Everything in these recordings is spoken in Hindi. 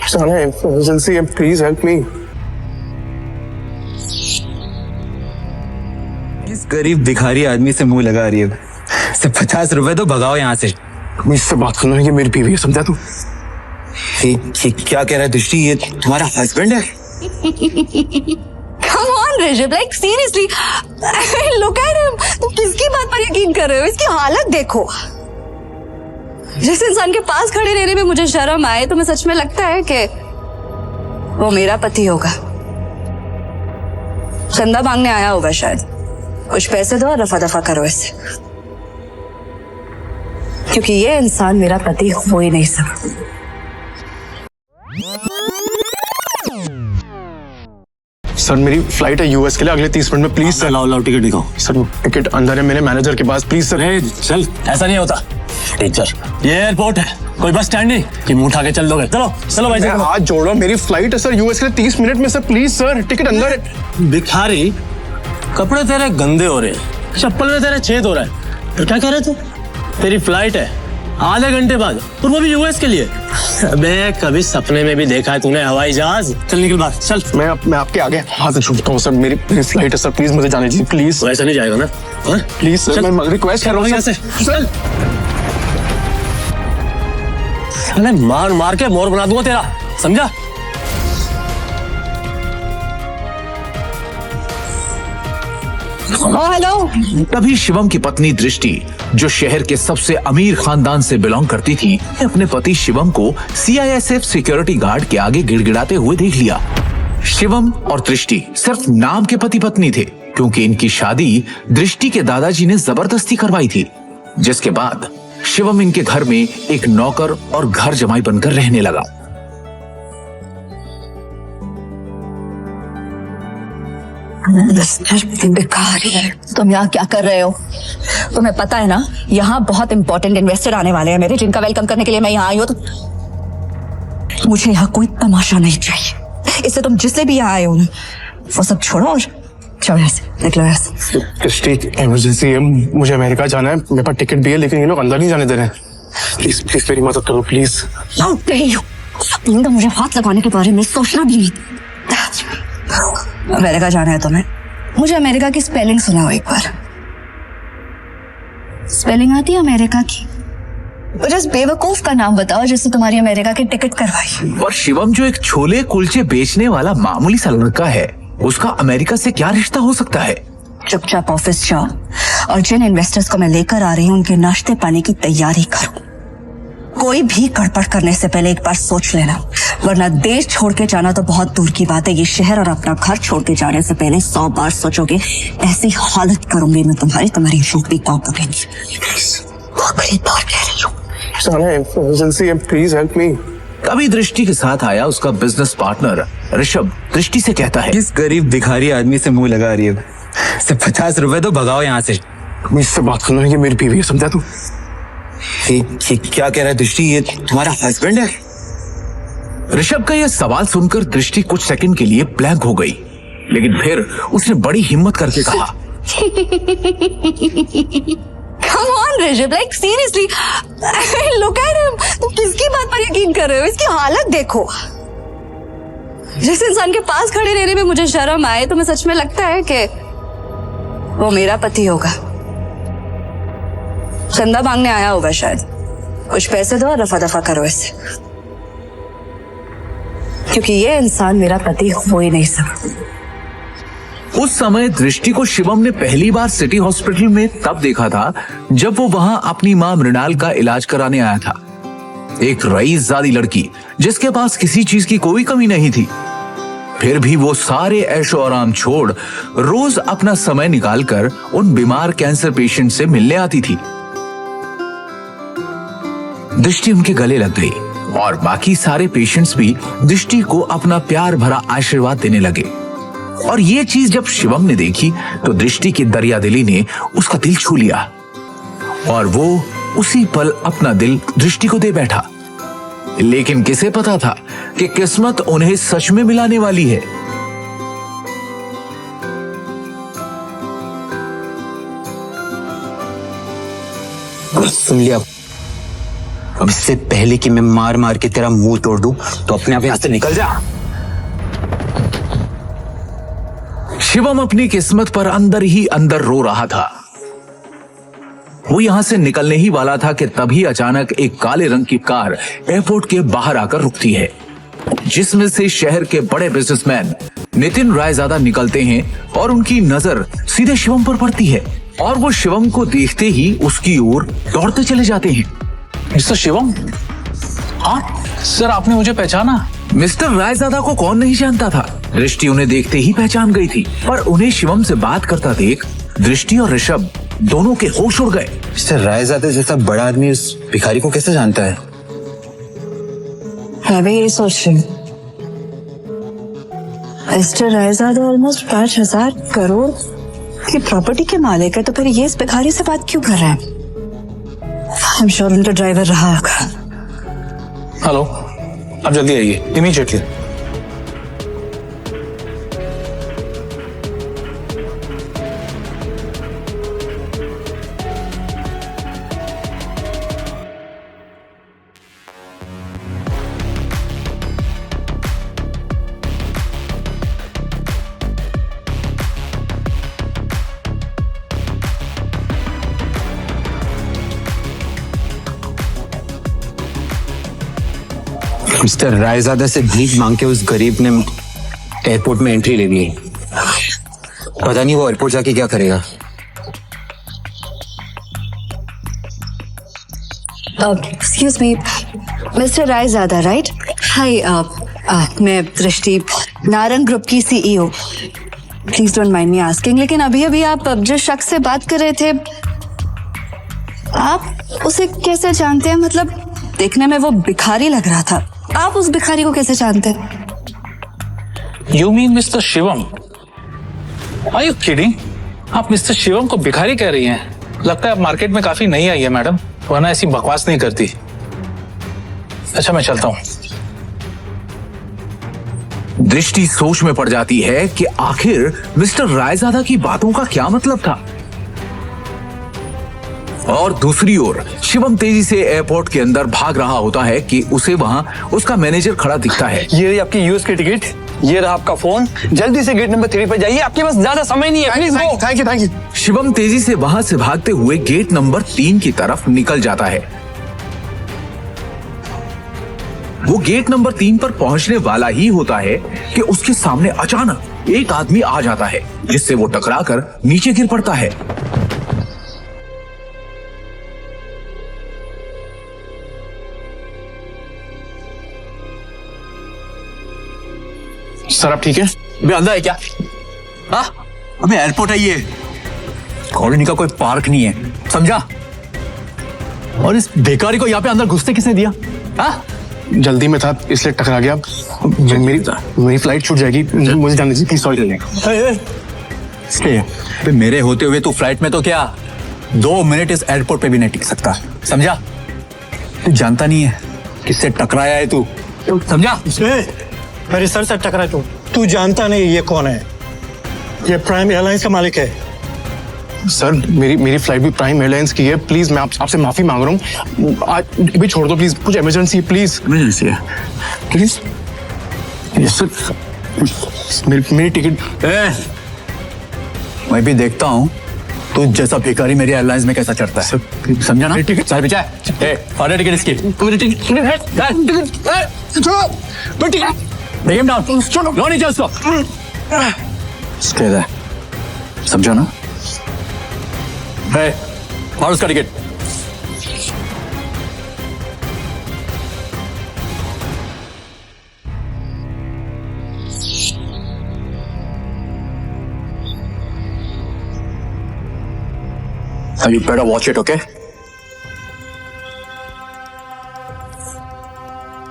साला इमरजेंसी है, प्लीज हेल्प मी। इस गरीब भिखारी आदमी से मुंह लगा रही है। सिर्फ 50 रुपए तो भगाओ यहाँ से। इससे बात करना है, ये मेरी बीवी है, समझा तू? ये क्या कह रहा है दृष्टि? ये तुम्हारा हस्बैंड है? Come on, Rishabh, like seriously, look at him. तुम किसकी बात पर यकीन कर रहे हो? इसकी हालत देखो। जिस इंसान के पास खड़े रहने में मुझे शर्म आए, तो मैं सच में लगता है कि वो मेरा पति होगा। चंदा मांगने आया होगा शायद। कुछ पैसे दो और रफा दफा करो इससे, क्योंकि ये इंसान मेरा पति हो ही नहीं सकता। सर मेरी फ्लाइट है यूएस के लिए अगले 30 मिनट में, प्लीज सर। लाओ टिकट दिखाओ। सर टिकट अंदर है मेरे मैनेजर के पास, प्लीज सर। चल, ऐसा नहीं होता टीचर, ये एयरपोर्ट है, कोई बस स्टैंड नहीं कि मुंह उठा के चल दोगे। चलो चलो भाई, चलो। हाथ जोड़ो, मेरी फ्लाइट है सर यूएस के लिए 30 मिनट में सर, प्लीज सर। टिकट अंदर है। भिखारी, कपड़े तेरे गंदे हो रहे हैं, चप्पल में तेरे छेद हो रहा है, तो क्या कह रहे थे? तेरी फ्लाइट है आधे घंटे बाद, और वो भी यूएस के लिए। अबे कभी सपने में भी देखा है तूने हवाई जहाज? चल निकल बाहर, चल। मैं आपके आगे हाथ छूटता हूँ सर, मेरी फ्लाइट है सर, प्लीज मुझे जाने दीजिए, प्लीज। वैसा नहीं जाएगा ना? प्लीज सर, मैं रिक्वेस्ट कर रहा हूँ सर। चल, अरे मार मार के मोर बना दूंगा तेरा, समझा? हेलो। तभी शिवम की पत्नी दृष्टि, जो शहर के सबसे अमीर खानदान से बिलोंग करती थी, अपने पति शिवम को सीआईएसएफ सिक्योरिटी गार्ड के आगे गिड़गिड़ाते हुए देख लिया। शिवम और दृष्टि सिर्फ नाम के पति पत्नी थे, क्योंकि इनकी शादी दृष्टि के दादाजी ने जबरदस्ती करवाई थी, जिसके बाद शिवम इनके घर में एक नौकर और घर जमाई बनकर रहने लगा। भिखारी, तुम यहाँ क्या कर रहे हो? तुम्हें पता है ना, यहाँ बहुत इंपॉर्टेंट इन्वेस्टर आने वाले हैं मेरे, जिनका वेलकम करने के लिए मैं यहाँ आई हूँ। तो मुझे यहाँ कोई तमाशा नहीं चाहिए। इससे तुम जिससे भी यहाँ आए हो ना, वो सब छोड़ो और चलो यहाँ से, निकलो यहाँ से। दृष्टि, इमरजेंसी है, मुझे अमेरिका जाना है, मेरे पास टिकट भी है, लेकिन ये लोग अंदर नहीं जाने दे रहे हैं। प्लीज प्लीज मेरी मदद करो, प्लीज। तो मुझे हाथ लगाने के बारे में सोचना भी नहीं। अमेरिका जाना है तुम्हें? मुझे अमेरिका की स्पेलिंग सुनाओ एक बार। स्पेलिंग आती है अमेरिका की? जिस बेवकूफ का नाम बताओ जिससे तुम्हारी अमेरिका की टिकट करवाई। और शिवम जो एक छोले कुलचे बेचने वाला मामूली सा लड़का है, उसका अमेरिका से क्या रिश्ता हो सकता है? चुपचाप ऑफिस जाओ और जिन इन्वेस्टर्स को मैं लेकर आ रही हूँ उनके नाश्ते पानी की तैयारी करो। कोई भी गड़बड़ करने से पहले एक बार सोच लेना, वरना देश छोड़ के जाना तो बहुत दूर की बात है, ये शहर और अपना घर छोड़ के जाने से पहले 100 बार सोचोगे। ऐसी हालत करूंगी मैं तुम्हारी रूप भी कॉप करेंगी। आखिरी बार कह रही हूँ। साला इमरजेंसी है, प्लीज हेल्प मी। तभी दृष्टि के साथ आया उसका बिजनेस पार्टनर ऋषभ दृष्टि से कहता है, इस गरीब भिखारी आदमी से मुंह लगा रही है। सिर्फ 50 रुपए तो भगाओ यहाँ से। इससे बात करना है, ये मेरी बीवी है, समझा तू? ये क्या कह रहा है दृष्टि? ये तुम्हारा हस्बैंड है? ऋषभ का यह सवाल सुनकर दृष्टि कुछ सेकंड के लिए ब्लैंक हो गई, लेकिन फिर उसने बड़ी हिम्मत करके कहा, Come on, Rishabh, like seriously, look at him. तुम किसकी बात पर यकीन कर रहे हो? इसकी हालत देखो। जिस इंसान के पास खड़े रहने में मुझे शर्म आए, तो मैं सच में लगता है कि वो मेरा पति होगा। चंदा मांगने आया होगा शायद। कुछ पैसे दो और रफा दफा करो इससे, क्योंकि ये इंसान मेरा पति हो ही नहीं सकता। उस समय दृष्टि को शिवम ने पहली बार सिटी हॉस्पिटल में तब देखा था जब वो वहां अपनी मां मृणाल का इलाज कराने आया था। एक रईसजादी लड़की जिसके पास किसी चीज की कोई कमी नहीं थी, फिर भी वो सारे ऐशो आराम छोड़ रोज अपना समय निकालकर उन बीमार कैंसर पेशेंट से मिलने आती थी। दृष्टि उनके गले लग गई और बाकी सारे पेशेंट्स भी दृष्टि को अपना प्यार भरा आशीर्वाद देने लगे। और ये चीज जब शिवम ने देखी तो दृष्टि की दरियादिली ने उसका दिल छू लिया और वो उसी पल अपना दिल दृष्टि को दे बैठा। लेकिन किसे पता था कि किस्मत उन्हें सच में मिलाने वाली है। सुन लिया, अब इससे पहले कि मैं मार मार के तेरा मुंह तोड़ दूं, तो अपने आप यहाँ से निकल जा। शिवम अपनी किस्मत पर अंदर ही अंदर रो रहा था। वो यहां से निकलने ही वाला था कि तभी अचानक एक काले रंग की कार एयरपोर्ट के बाहर आकर रुकती है, जिसमें से शहर के बड़े बिजनेसमैन नितिन रायजादा निकलते हैं और उनकी नजर सीधे शिवम पर पड़ती है और वो शिवम को देखते ही उसकी ओर दौड़ते चले जाते हैं। मिस्टर शिवम, हाँ सर, आपने मुझे पहचाना? मिस्टर रायजादा को कौन नहीं जानता था। दृष्टि उन्हें देखते ही पहचान गई थी, पर उन्हें शिवम से बात करता देख दृष्टि और ऋषभ दोनों के होश उड़ गए। मिस्टर रायजादा जैसा बड़ा आदमी उस भिखारी को कैसे जानता है? मैं भी यही सोच रही हूँ। मिस्टर रायजादा ऑलमोस्ट 5,000 करोड़ की प्रॉपर्टी के मालिक है, तो फिर ये इस भिखारी से बात क्यों कर रहे हैं? आई एम श्योर उनका ड्राइवर रहा होगा। हेलो, आप जल्दी आइए, इमीडिएटली। मिस्टर रायजादा से भीख मांग के उस गरीब ने एयरपोर्ट में एंट्री ले ली। पता नहीं वो एयरपोर्ट जाके क्या करेगा। Excuse me, mister Raizada right? Hi, मैं दृष्टि, नारंग ग्रुप की CEO. Please don't mind me asking, लेकिन अभी अभी आप जिस शख्स से बात कर रहे थे, आप उसे कैसे जानते हैं? मतलब देखने में वो भिखारी लग रहा था, आप उस भिखारी को कैसे जानते हैं? You mean mister Shivam? Are you kidding? आप मिस्टर शिवम को भिखारी कह रही हैं? लगता है आप मार्केट में काफी नई आई है मैडम, वरना ऐसी बकवास नहीं करती। अच्छा, मैं चलता हूँ। दृष्टि सोच में पड़ जाती है कि आखिर मिस्टर रायजादा की बातों का क्या मतलब था। और दूसरी ओर शिवम तेजी से एयरपोर्ट के अंदर भाग रहा होता है कि उसे वहां उसका मैनेजर खड़ा दिखता है। ये रही आपकी यूएस की टिकट, ये रहा आपका फोन, जल्दी से गेट नंबर 3 पर जाइए, आपके पास ज्यादा समय नहीं है, please go. Thank you. Shivam तेजी से वहां से भागते हुए गेट नंबर 3 की तरफ निकल जाता है। वो गेट नंबर 3 पर पहुंचने वाला ही होता है कि उसके सामने अचानक एक आदमी आ जाता है, जिससे वो टकराकर नीचे गिर पड़ता है। सर आप ठीक है? अबे अंदर है क्या? हाँ, अबे एयरपोर्ट है ये, कॉलोनी का कोई पार्क नहीं है, समझा? और इस भिखारी को यहाँ पे अंदर घुसने किसने दिया? हाँ, जल्दी में था इसलिए टकरा गया। मेरी फ्लाइट छूट जाएगी, मुझे जाने दीजिए प्लीज। सॉरी। अबे मेरे होते हुए तू फ्लाइट में तो क्या 2 मिनट इस एयरपोर्ट पे भी नहीं टिक सकता, समझा? तू जानता नहीं है किससे टकराया है तू, समझा? मेरे सर से टकरा तू जानता नहीं ये कौन है? ये प्राइम एयरलाइंस का मालिक है। सर मेरी फ्लाइट भी प्राइम एयरलाइंस की है, प्लीज मैं आपसे माफी मांग रहा हूँ, आज भी छोड़ दो प्लीज, कुछ इमरजेंसी है प्लीज। इमरजेंसी है प्लीज। यस सर, मेरी टिकट। मैं भी देखता हूँ तू जैसा भिखारी मेरी एयरलाइंस में कैसा चढ़ता है, समझा ना? टिकट सारे पीछे है, टिकट इसकी। Take him down. लो नीचे उसको। समझा ना? और उसका ticket. You better watch it, okay?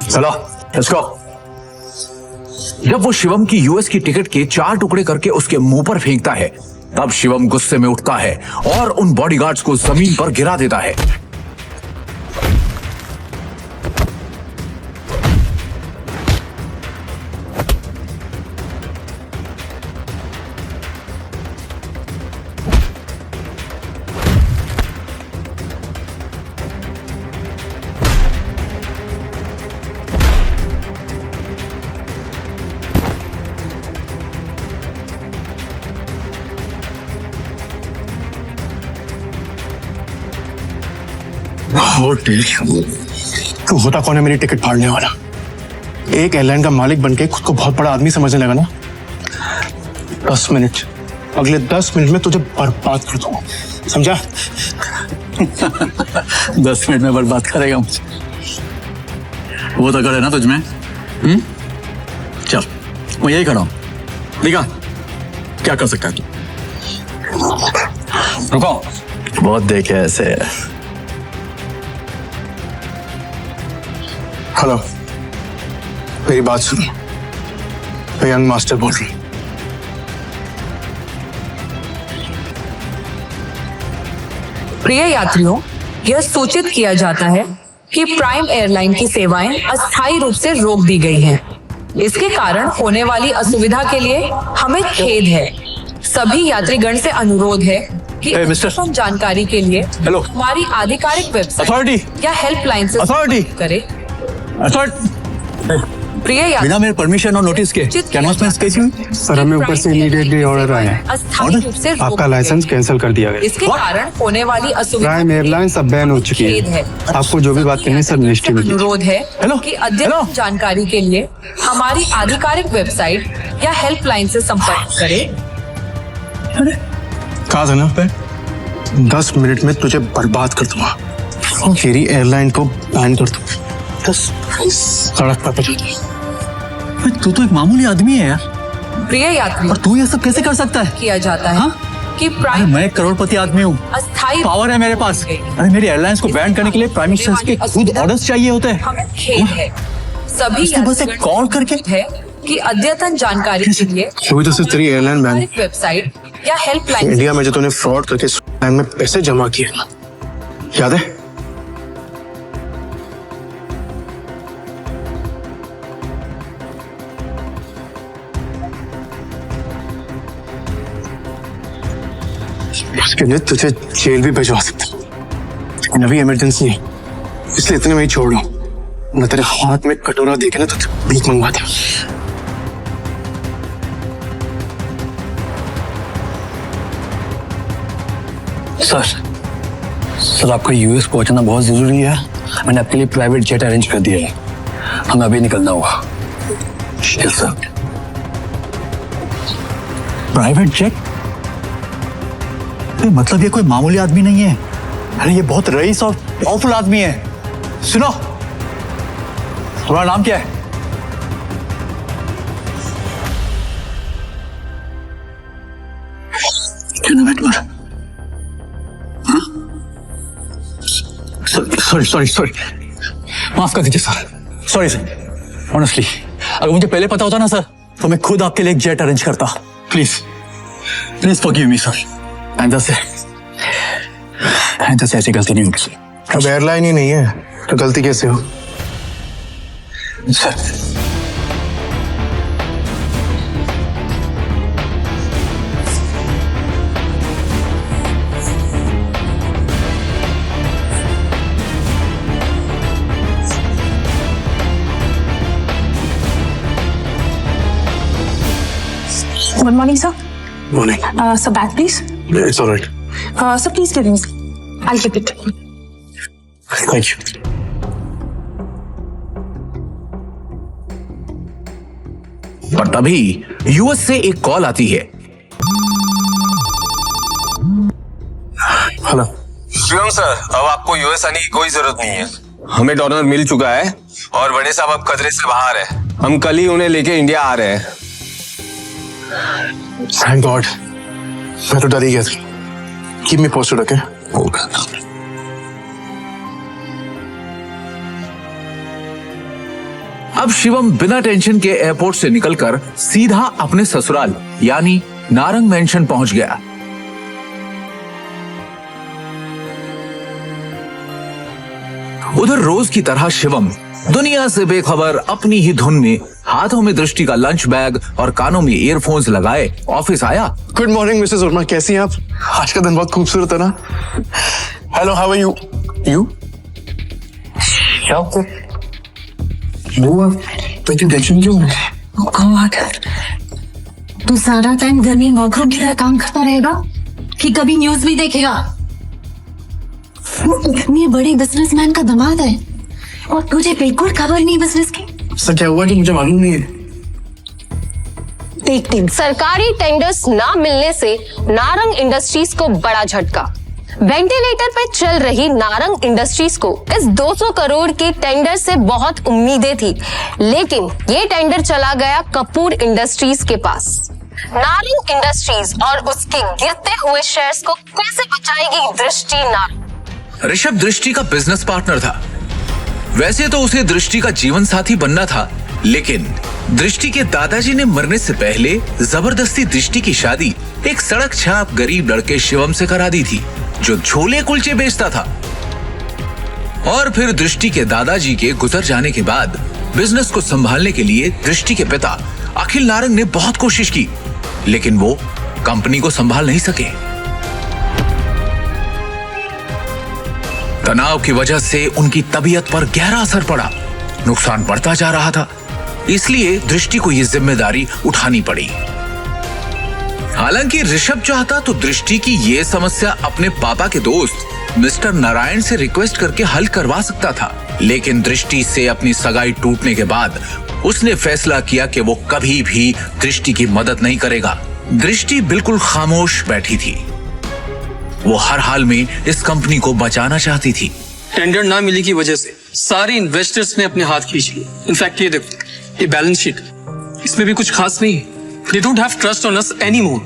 चलो, let's go. जब वो शिवम की यूएस की टिकट के 4 टुकड़े करके उसके मुंह पर फेंकता है, तब शिवम गुस्से में उठता है और उन बॉडीगार्ड्स को जमीन पर गिरा देता है। तू होता कौन है मेरी टिकट फाड़ने वाला? एक एयरलाइन का मालिक बनके खुद को बहुत बड़ा आदमी समझने लगा ना। 10 मिनट, अगले 10 मिनट में तुझे बर्बाद कर दूंगा, समझा? 10 मिनट में बर्बाद करेगा मुझे, वो तो करे ना तुझमें। चल मैं यही खड़ा हूं, दिखा क्या कर सकता है तू। रुको, बहुत देखे ऐसे। हेलो, मेरी बात सुनो, मैं यंग मास्टर बोल रही हूँ। प्रिय यात्रियों, यह सूचित किया जाता है कि प्राइम एयरलाइन की सेवाएं अस्थायी रूप से रोक दी गई हैं। इसके कारण होने वाली असुविधा के लिए हमें खेद है। सभी यात्रीगण से अनुरोध है कि Hey, mister. अद्यतन जानकारी के लिए Hello. हमारी आधिकारिक वेबसाइट Authority. या हेल्पलाइन से Authority. संपर्क करें। प्रिय बिना यात्री, मेरे परमिशन और नोटिस के अनाउंसमेंट कैसी हुई? सर, हमें ऊपर से इमीडिएटली ऑर्डर आए हैं। अस्थायी रूप से रोक आपका दी लाइसेंस गई। कैंसिल कर दिया गया। इसके कारण होने वाली असुविधा प्राइम एयरलाइंस अब बैन हो चुकी खेद है। है। आपको जो भी बात करनी है सब निश्चित में कीजिए। अनुरोध है हेलो, कि अद्यतन हेलो। जानकारी के लिए हमारी आधिकारिक वेबसाइट या हेल्पलाइन से संपर्क करें। कहा था ना, 10 मिनट में तुझे बर्बाद कर दूंगा। मेरी एयरलाइन को बैन कर दूंगा। सड़क पर पहुंचा दे। तू तो एक मामूली आदमी है यार, प्रिय यात्री, और तू ये सब कैसे कर सकता है? किया जाता है हाँ? कि अरे प्राइम मैं एक करोड़पति आदमी हूँ, अस्थायी पावर है मेरे पास। अरे मेरी एयरलाइंस को बैन करने के लिए प्राइम मिनिस्टर के खुद ऑर्डर्स चाहिए होते हैं। हमें खेद है। सभी उसके बस एक यात्रीगण कॉल करके है कि अद्यतन जानकारी के लिए अभी तो सिर्फ तेरी एयरलाइन बैन। आधिकारिक वेबसाइट या हेल्पलाइन इंडिया में जो तूने फ्रॉड करके इस एयरलाइन में पैसे जमा किए ना, याद है? उसके लिए तुझे जेल भी भिजवा सकता हूं। लेकिन अभी इमरजेंसी है, इसलिए इतने में ही छोड़ रहा हूं। न तेरे हाथ में कटोरा देखे ना तो भीख मंगवा दे। सर आपका यूएस पहुंचना बहुत जरूरी है। मैंने आपके लिए प्राइवेट जेट अरेंज कर दिया है, हमें अभी निकलना होगा। Yes sir. Private jet? मतलब ये कोई मामूली आदमी नहीं है, अरे ये बहुत रईस और पावरफुल आदमी है। सुनो, तुम्हारा नाम क्या है? सॉरी माफ कर दीजिए सर, सॉरी सर। ऑनेस्टली अगर मुझे पहले पता होता ना सर, तो मैं खुद आपके लिए एक जेट अरेंज करता। Please please forgive me sir. आइंदा से ऐसी गलती नहीं होगी सर। अब एयरलाइन ही नहीं है तो गलती कैसे हो? Sir Good morning, sir. Morning. Sir, bag, please. It's all right. Sir, please give me. I'll get it. Thank you. पर तभी यूएस से एक कॉल आती है। हेलो शिवम सर, अब आपको यूएस आने की कोई जरूरत नहीं है। हमें डोनर मिल चुका है और बड़े साहब अब खतरे से बाहर है। हम कल ही उन्हें लेके इंडिया आ रहे हैं। थैंक गॉड, मैं तो डर ही गया था। Keep me posted, okay? अब शिवम बिना टेंशन के एयरपोर्ट से निकलकर सीधा अपने ससुराल यानी नारंग मेंशन पहुंच गया। उधर रोज की तरह शिवम दुनिया से बेखबर अपनी ही धुन में हाथों में दृष्टि का लंच बैग और कानों में ईयरफोन्स लगाए ऑफिस आया। गुड मॉर्निंग मिसेस वर्मा, कैसी हैं आप? आज का दिन बहुत खूबसूरत है ना? Hello, how are you? You तो टेंशन क्यों है? God. तू सारा टाइम घर में वर्क फ्रॉम का काम करता रहेगा कि कभी न्यूज भी देखेगा? इतने बड़े बिजनेसमैन का दामाद है और तुझे बिल्कुल खबर नहीं बिजनेस की। सर क्या हुआ कि मुझे मालूम नहीं है। देख टीम, सरकारी टेंडर्स ना मिलने से नारंग इंडस्ट्रीज को बड़ा झटका। वेंटिलेटर पे चल रही नारंग इंडस्ट्रीज को इस 200 करोड़ के टेंडर से बहुत उम्मीदें थी, लेकिन ये टेंडर चला गया कपूर इंडस्ट्रीज के पास। नारंग इंडस्ट्रीज और उसके गिरते हुए शेयर्स को कैसे बचाएगी दृष्टि नारंग? ऋषभ दृष्टि का बिजनेस पार्टनर था। वैसे तो उसे दृष्टि का जीवन साथी बनना था, लेकिन दृष्टि के दादाजी ने मरने से पहले जबरदस्ती दृष्टि की शादी एक सड़क छाप गरीब लड़के शिवम से करा दी थी, जो छोले कुलचे बेचता था। और फिर दृष्टि के दादाजी के गुजर जाने के बाद बिजनेस को संभालने के लिए दृष्टि के पिता अखिल नारंग ने बहुत कोशिश की, लेकिन वो कंपनी को संभाल नहीं सके। तनाव की वजह से उनकी तबीयत पर गहरा असर पड़ा, नुकसान बढ़ता जा रहा था, इसलिए दृष्टि को यह जिम्मेदारी उठानी पड़ी। हालांकि ऋषभ चाहता तो दृष्टि की ये समस्या अपने पापा के दोस्त मिस्टर नारायण से रिक्वेस्ट करके हल करवा सकता था, लेकिन दृष्टि से अपनी सगाई टूटने के बाद उसने फैसला किया कि वो कभी भी दृष्टि की मदद नहीं करेगा। दृष्टि बिल्कुल खामोश बैठी थी। वो हर हाल में इस कंपनी को बचाना चाहती थी। टेंडर ना मिलने की वजह से सारे इन्वेस्टर्स ने अपने हाथ खींच लिए। इनफैक्ट ये देखो, ये बैलेंस शीट, इसमें भी कुछ खास नहीं है। They don't have trust on us anymore.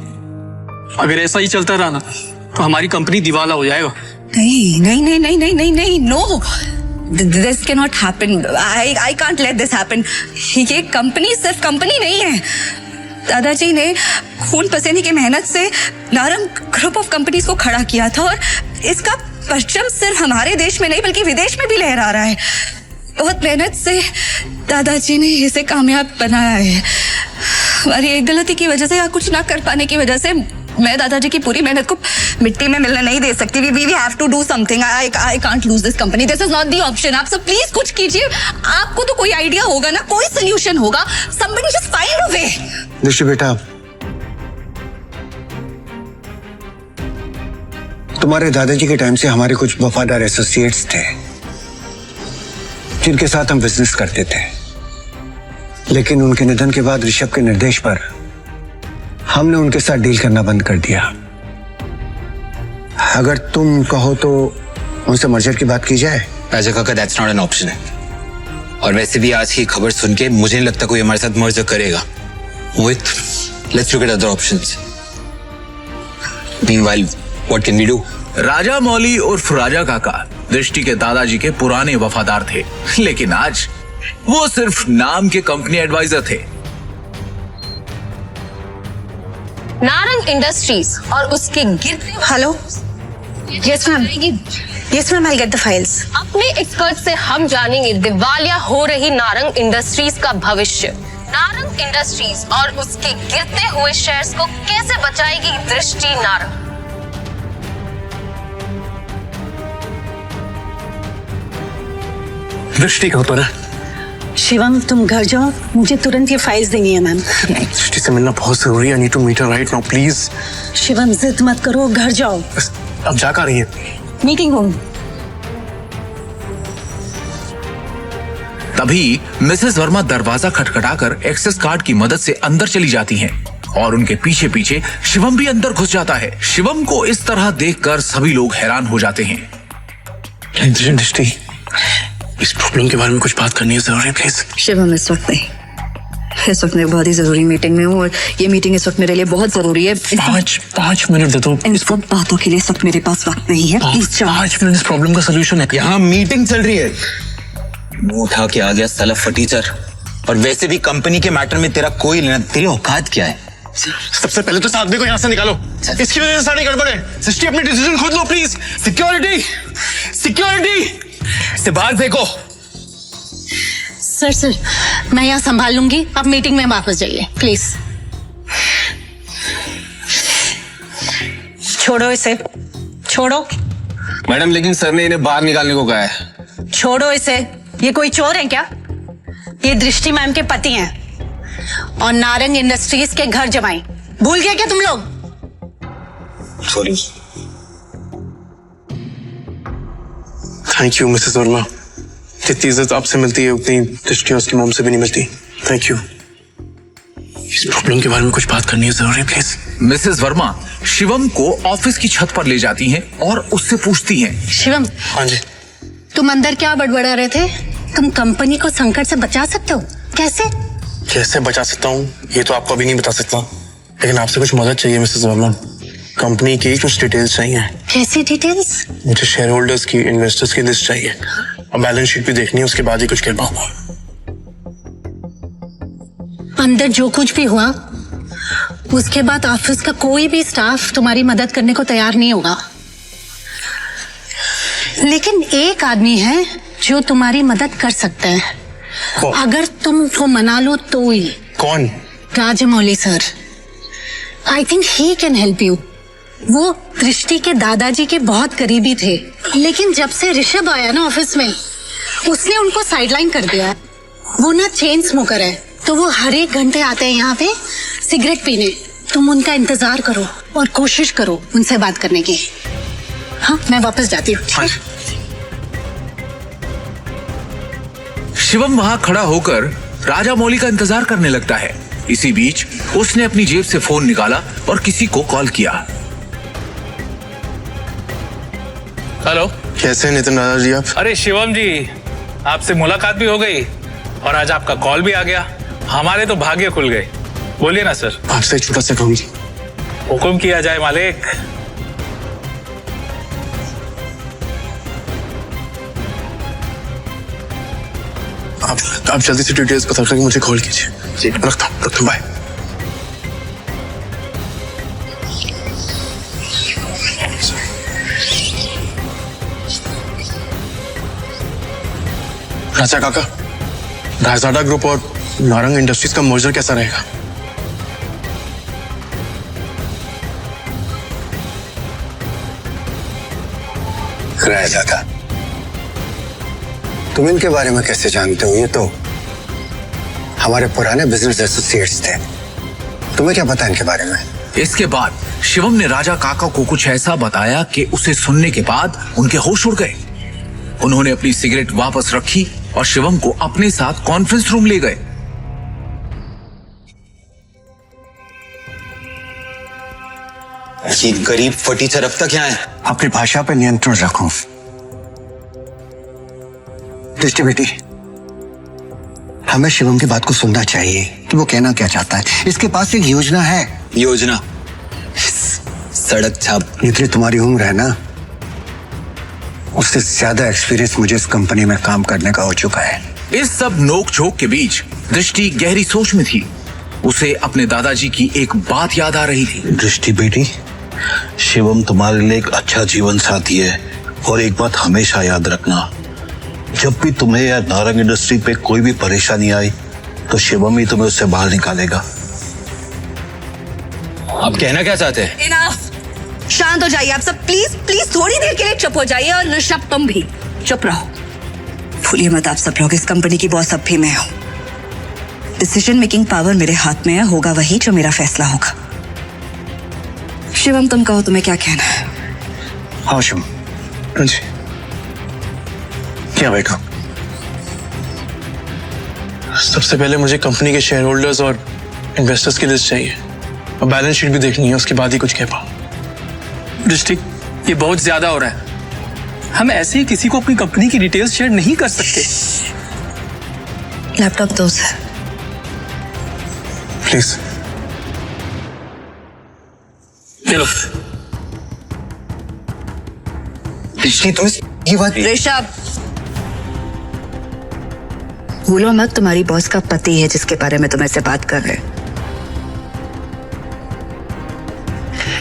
अगर ऐसा ही चलता रहा ना तो हमारी कंपनी दिवाला हो जाएगा। नहीं नहीं नहीं नहीं नहीं नहीं नहीं, no, this can not happen. I can't let this happen. ये कंपनी सिर्फ कंपनी नहीं है। दादाजी ने खून पसीने की मेहनत से नारंग ग्रुप ऑफ कंपनीज को खड़ा किया था, और इसका परचम सिर्फ हमारे देश में नहीं बल्कि विदेश में भी लहरा रहा है। बहुत मेहनत से दादाजी ने इसे कामयाब बनाया है। हमारी एक गलती की वजह से या कुछ ना कर पाने की वजह से मैं दादाजी की पूरी मेहनत को मिट्टी में मिलने नहीं दे सकती। We have to do something. I can't lose this company. This is not the option. आप सब प्लीज कुछ कीजिए। आपको तो कोई आइडिया होगा ना, कोई सोल्यूशन होगा। Somebody just find a way. दृष्टि बेटा, तुम्हारे दादाजी के टाइम से हमारे कुछ वफादार एसोसिएट्स थे जिनके साथ हम बिजनेस करते थे, लेकिन उनके निधन के बाद ऋषभ के निर्देश पर हमने उनके साथ डील करना बंद कर दिया। अगर तुम कहो तो उनसे मर्जर की बात की जाए। राजा काका, दैट्स नॉट एन ऑप्शन है। और वैसे भी आज की खबर सुन के मुझे नहीं लगता कोई हमारे साथ मर्जर करेगा। Mohit, let's look at other options. Meanwhile, what can we do? Raja Mauli उर्फ राजा काका दृष्टि के दादाजी के पुराने वफादार थे, लेकिन आज वो सिर्फ नाम के कंपनी एडवाइजर थे। नारंग इंडस्ट्रीज और उसके गिरते। Hello, yes ma'am, yes ma'am, I get the files. अपने एक्सपर्ट से हम जानेंगे दिवालिया हो रही नारंग इंडस्ट्रीज का भविष्य। नारंग इंडस्ट्रीज और उसके गिरते हुए शेयर्स को कैसे बचाएगी दृष्टि नारंग? दृष्टि कहाँ पर है? शिवम तुम घर जाओ, मुझे तुरंत ये फाइल्स देनी है मैम। दृष्टि से मिलना बहुत जरूरी है। I need to meet her right now, please. Shivam जिद मत करो, घर जाओ। अब जा कर रही है? Meeting room. तभी मिसेस वर्मा दरवाजा खटखटाकर एक्सेस कार्ड की मदद से अंदर चली जाती हैं और उनके पीछे पीछे शिवम भी अंदर घुस जाता है। शिवम को इस तरह देखकर सभी लोग हैरान हो जाते हैं। दृष्टि, इस प्रॉब्लम के बारे में कुछ बात करनी है जरूरी, प्लीज। शिवम, इस वक्त नहीं, इस वक्त मैं बहुत ही जरूरी मीटिंग में हूँ और ये मीटिंग इस वक्त मेरे लिए बहुत जरूरी है। 5 मिनट दे दो। इन सब बातों के लिए इस वक्त मेरे पास वक्त नहीं है। प्लीज जाओ। 5 मिनट इस प्रॉब्लम का सोल्यूशन है। यहाँ मीटिंग चल रही है। मुंह उठा के आ गया साला फटीचर। और वैसे भी कंपनी के मैटर में तेरा कोई लेना, तेरी औकात क्या है? सबसे पहले तो साधवी को यहाँ से निकालो। इसकी वजह से सारी गड़बड़ है। सृष्टि, अपनी डिसीजन खुद लो प्लीज। सिक्योरिटी, सिक्योरिटी, इसे बाहर फेंको। सर, मैं यहाँ संभाल लूंगी, आप मीटिंग में वापस जाइए प्लीज। छोड़ो इसे, छोड़ो। मैडम, लेकिन सर ने इन्हें बाहर निकालने को कहा है। छोड़ो इसे, ये कोई चोर है क्या? ये दृष्टि मैम के पति हैं और नारंग इंडस्ट्रीज के घर जमाई। भूल गए क्या तुम लोग? Sorry. Thank you Mrs Verma. जितनी इज्जत आपसे मिलती है उतनी दृष्टि उसकी मोम से भी नहीं मिलती। Thank you. इस प्रॉब्लम के बारे में कुछ बात करनी है जरूरी, प्लीज। मिसेस वर्मा शिवम को ऑफिस की छत पर ले जाती हैं और उससे पूछती हैं। शिवम, हाँ जी। तुम अंदर क्या बड़बड़ा रहे थे? तुम कंपनी को संकट से बचा सकते हो? कैसे? कैसे बचा सकता हूँ ये तो आपको अभी नहीं बता सकता, लेकिन आपसे कुछ मदद चाहिए मिसेस वर्मा। कंपनी की कुछ डिटेल्स चाहिए। कैसी डिटेल्स? मुझे शेयर होल्डर्स की, इन्वेस्टर्स की लिस्ट चाहिए और बैलेंस शीट भी देखनी है, उसके बाद ही कुछ कह पाऊंगा। अंदर जो कुछ भी हुआ उसके बाद ऑफिस का कोई भी स्टाफ तुम्हारी मदद करने को तैयार नहीं होगा, लेकिन एक आदमी है जो तुम्हारी मदद कर सकता है। अगर तुम उसको मना लो तो ही। कौन? Rajamouli sir. I think he can help you. वो दृष्टि के दादाजी के बहुत करीबी थे, लेकिन जब से ऋषभ आया ना ऑफिस में, उसने उनको साइडलाइन कर दिया। वो ना चेन स्मोकर है, तो वो हर एक घंटे आते हैं यहाँ पे सिगरेट पीने। तुम उनका इंतजार करो और कोशिश करो उनसे बात करने की। हाँ, मैं वापस जाती हूँ। शिवम वहां खड़ा होकर राजा मौली का इंतजार करने लगता है। इसी बीच उसने अपनी जेब से फोन निकाला और किसी को कॉल किया। हेलो, कैसे नितिन दादा जी आप? अरे शिवम जी, आपसे मुलाकात भी हो गई और आज आपका कॉल भी आ गया। हमारे तो भाग्य खुल गए। बोलिए ना सर। आपसे एक छोटा सा काम। हुक्म किया जाए मालिक। आप जल्दी से डिटेल्स पता करके मुझे कॉल कीजिए। रखता हूँ, बाय। राजा काका, रायजादा ग्रुप और नारंग इंडस्ट्रीज का मर्जर कैसा रहेगा? रायजादा, तुम इनके बारे में कैसे जानते हो? ये तो हमारे पुराने बिजनेस एसोसिएट्स थे। तुम्हें क्या पता इनके बारे में? इसके बाद शिवम ने राजा काका को कुछ ऐसा बताया कि उसे सुनने के बाद उनके होश उड़ गए। उन्होंने अपनी सिगरेट वापस रखी और शिवम को अपने साथ कॉन्फ्रेंस रूम ले गए। ये गरीब फटीचर अब तक यहाँ है। अपनी भाषा पर नियंत्रण रखो। दृष्टि बेटी, हमें शिवम की बात को सुनना चाहिए कि वो कहना क्या चाहता है। इसके पास एक योजना है। योजना? सड़क छाप। जितनी तुम्हारी उम्र है ना, उससे ज्यादा एक्सपीरियंस मुझे इस कंपनी में काम करने का हो चुका है। इस सब नोक झोंक के बीच दृष्टि गहरी सोच में थी। उसे अपने दादाजी की एक बात याद आ रही थी। दृष्टि बेटी, शिवम तुम्हारे लिए एक अच्छा जीवन साथी है और एक बात हमेशा याद रखना, जब भी तुम्हें या नारंग इंडस्ट्री पे कोई भी परेशानी आई तो शिवम ही तुम्हें उससे बाहर निकालेगा। आप कहना क्या चाहते हैं? इनफ। शांत हो जाइए आप सब, प्लीज प्लीज थोड़ी देर के लिए चुप हो जाइए। और ऋषभ, तुम भी चुप रहो। भूलिए मत आप सब लोग, इस कंपनी की बॉस अब भी मैं हूं। डिसीजन मेकिंग पावर मेरे हाथ में है, होगा वही जो मेरा फैसला होगा। शिवम, तुम कहो तुम्हें क्या कहना है? हाँ शिवम। हाँ जी, क्या बैठो। सबसे पहले मुझे कंपनी के शेयर होल्डर्स और इन्वेस्टर्स की लिस्ट चाहिए और बैलेंस शीट भी देखनी है, उसके बाद ही कुछ कह पाऊं। दृष्टि, ये बहुत ज्यादा हो रहा है। हम ऐसे ही किसी को अपनी कंपनी की डिटेल्स शेयर नहीं कर सकते। लैपटॉप दो सर। प्लीज। चलो। दृष्टि, तुम ये बात। ऋषभ, भूलो मत तुम्हारी बॉस का पति है जिसके बारे में तुम ऐसे बात कर रहे हो।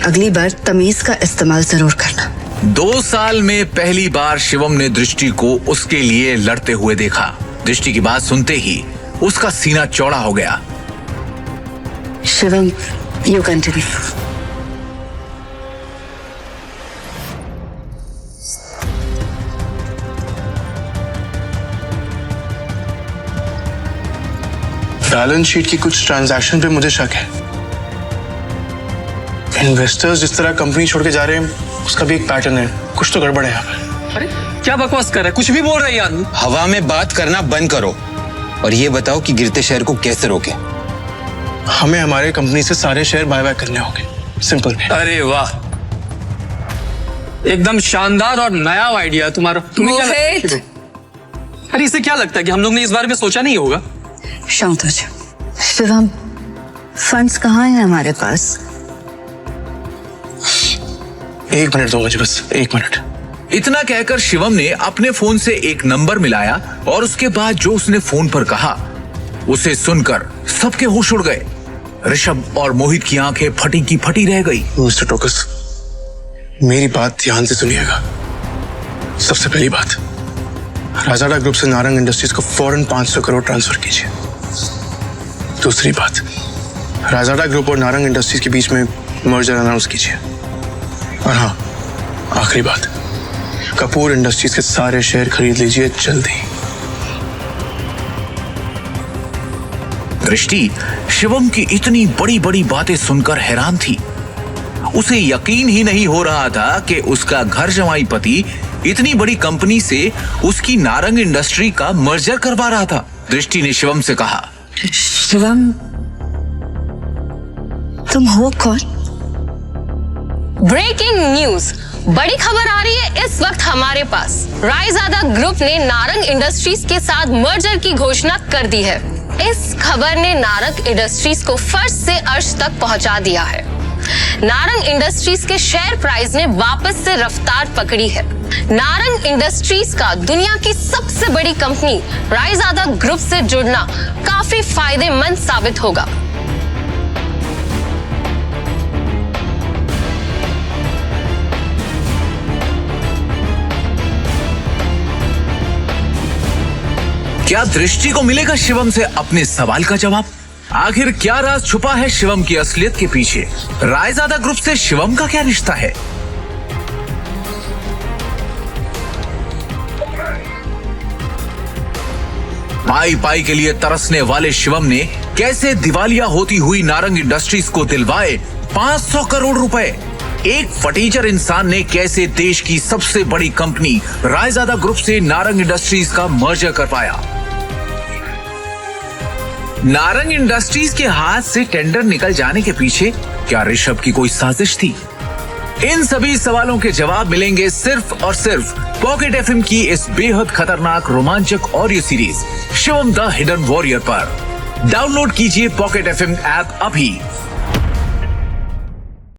अगली बार तमीज का इस्तेमाल जरूर करना। 2 साल में पहली बार शिवम ने दृष्टि को उसके लिए लड़ते हुए देखा। दृष्टि की बात सुनते ही उसका सीना चौड़ा हो गया। Shivam, you continue. Balance sheet की कुछ ट्रांजैक्शन पे मुझे शक है। इन्वेस्टर्स जिस तरह कंपनी छोड़ के जा रहे हैं उसका भी एक पैटर्न है। कुछ तो गड़बड़ है यहाँ पे। अरे क्या बकवास कर रहा है, कुछ भी बोल रहा है ये आदमी। हवा में बात करना बंद करो और ये बताओ कि गिरते शहर को कैसे रोके। हमें हमारे कंपनी से सारे शेयर बाय बाय करने होंगे, सिंपल। अरे वाह, एकदम शानदार और नया आइडिया तुम्हारा। तुम्हें क्या लगता है? अरे इसे क्या लगता है कि हम लोग ने इस बारे में सोचा नहीं होगा? शांत हो जाओ। शिवम, फंड्स कहाँ हैं हमारे पास? 1 मिनट दो मुझे, बस 1 मिनट। इतना कहकर शिवम ने अपने फोन से एक नंबर मिलाया और उसके बाद जो उसने फोन पर कहा उसे सुनकर सबके होश उड़ गए। ऋषभ और मोहित की आंखें फटी की फटी रह गई। मिस्टर टोकस, मेरी बात ध्यान से सुनिएगा। सबसे पहली बात, राजाडा ग्रुप से नारंग इंडस्ट्रीज को फौरन 500 करोड़ ट्रांसफर कीजिए। दूसरी बात, राजाडा ग्रुप और नारंग इंडस्ट्रीज के बीच में मर्जर अनाउंस कीजिए। और हाँ, आखिरी बात, कपूर इंडस्ट्रीज के सारे शेयर खरीद लीजिए जल्दी। दृष्टि शिवम की इतनी बड़ी बड़ी बातें सुनकर हैरान थी। उसे यकीन ही नहीं हो रहा था कि उसका घर जमाई पति इतनी बड़ी कंपनी से उसकी नारंग इंडस्ट्री का मर्जर करवा रहा था। दृष्टि ने शिवम से कहा, शिवम, तुम हो कौन? ब्रेकिंग न्यूज, बड़ी खबर आ रही है इस वक्त हमारे पास। रायजादा ग्रुप ने नारंग इंडस्ट्रीज के साथ मर्जर की घोषणा कर दी है। इस खबर ने नारंग इंडस्ट्रीज को फर्श से अर्श तक पहुंचा दिया है। नारंग इंडस्ट्रीज के शेयर प्राइस ने वापस से रफ्तार पकड़ी है। नारंग इंडस्ट्रीज का दुनिया की सबसे बड़ी कंपनी रायजादा ग्रुप से जुड़ना काफी फायदेमंद साबित होगा। क्या दृष्टि को मिलेगा शिवम से अपने सवाल का जवाब? आखिर क्या राज छुपा है शिवम की असलियत के पीछे? रायजादा ग्रुप से शिवम का क्या रिश्ता है? पाई पाई के लिए तरसने वाले शिवम ने कैसे दिवालिया होती हुई नारंग इंडस्ट्रीज को दिलवाए 500 करोड़ रुपए? एक फटीचर इंसान ने कैसे देश की सबसे बड़ी कंपनी रायजादा ग्रुप से नारंग इंडस्ट्रीज का मर्जर करवाया? नारंग इंडस्ट्रीज के हाथ से टेंडर निकल जाने के पीछे क्या ऋषभ की कोई साजिश थी? इन सभी सवालों के जवाब मिलेंगे सिर्फ और सिर्फ पॉकेट एफएम की इस बेहद खतरनाक रोमांचक audio series Shivam the hidden warrior पर। डाउनलोड कीजिए पॉकेट एफएम ऐप अभी